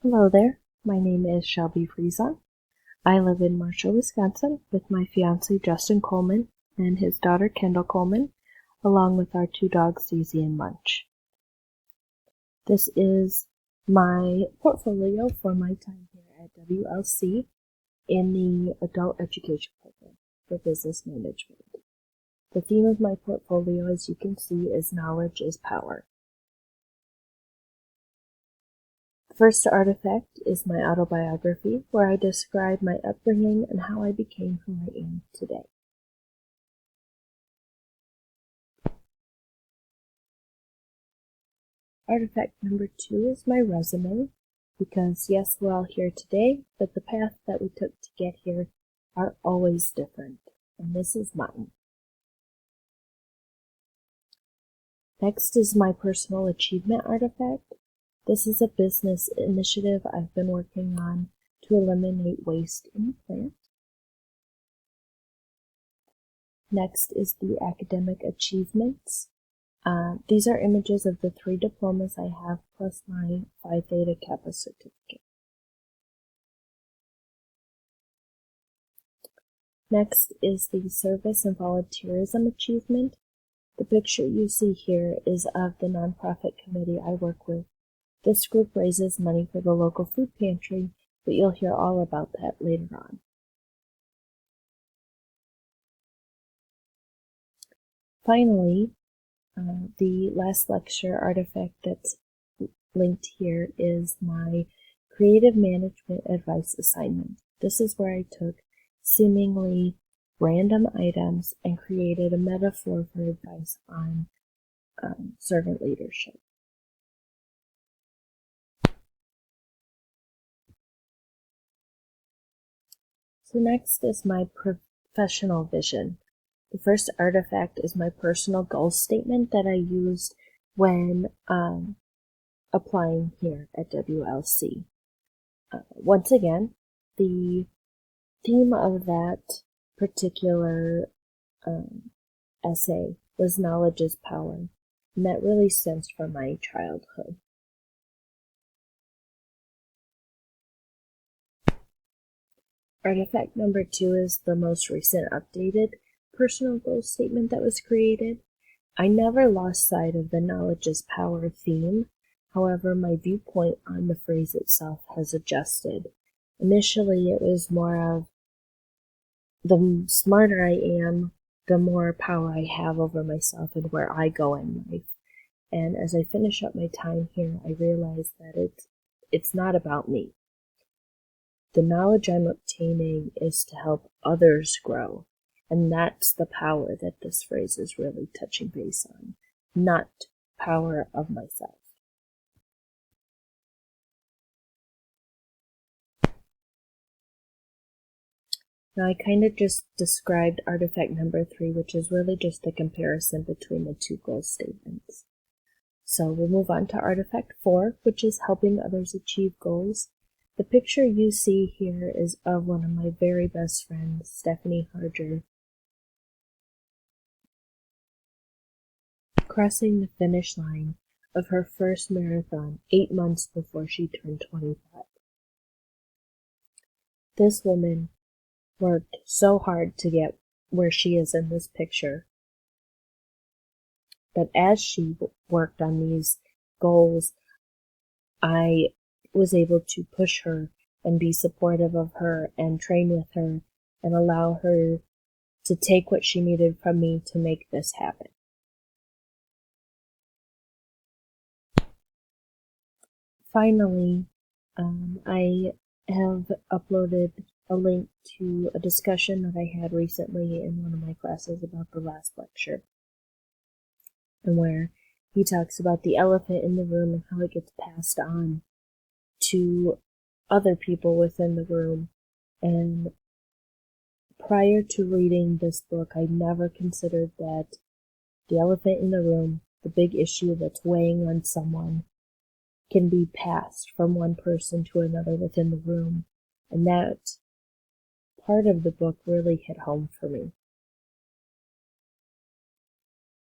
Hello there, my name is Shelby Friesen. I live in Marshall, Wisconsin with my fiance Justin Coleman and his daughter Kendall Coleman, along with our two dogs Daisy and Munch. This is my portfolio for my time here at WLC in the Adult Education Program for Business Management. The theme of my portfolio, as you can see, is Knowledge is Power. The first artifact is my autobiography, where I describe my upbringing and how I became who I am today. Artifact number 2 is my resume, because yes, we're all here today, but the path that we took to get here are always different, and this is mine. Next is my personal achievement artifact. This is a business initiative I've been working on to eliminate waste in the plant. Next is the academic achievements. These are images of the 3 diplomas I have, plus my Phi Theta Kappa certificate. Next is the service and volunteerism achievement. The picture you see here is of the nonprofit committee I work with. This group raises money for the local food pantry, but you'll hear all about that later on. Finally, the last lecture artifact that's linked here is my creative management advice assignment. This is where I took seemingly random items and created a metaphor for advice on servant leadership. So next is my professional vision. The first artifact is my personal goal statement that I used when applying here at WLC. Once again, the theme of that particular essay was knowledge is power, and that really stems from my childhood. Artifact number 2 is the most recent updated personal goal statement that was created. I never lost sight of the knowledge is power theme. However, my viewpoint on the phrase itself has adjusted. Initially, it was more of the smarter I am, the more power I have over myself and where I go in life. And as I finish up my time here, I realize that it's not about me. The knowledge I'm obtaining is to help others grow. And that's the power that this phrase is really touching base on, not power of myself. Now I kind of just described artifact number 3, which is really just a comparison between the 2 goal statements. So we'll move on to artifact 4, which is helping others achieve goals. The picture you see here is of one of my very best friends, Stephanie Harger, crossing the finish line of her first marathon 8 months before she turned 25. This woman worked so hard to get where she is in this picture, but as she worked on these goals, I was able to push her and be supportive of her and train with her and allow her to take what she needed from me to make this happen. Finally, I have uploaded a link to a discussion that I had recently in one of my classes about the last lecture, and where he talks about the elephant in the room and how it gets passed on to other people within the room. And prior to reading this book, I never considered that the elephant in the room, the big issue that's weighing on someone, can be passed from one person to another within the room. And that part of the book really hit home for me.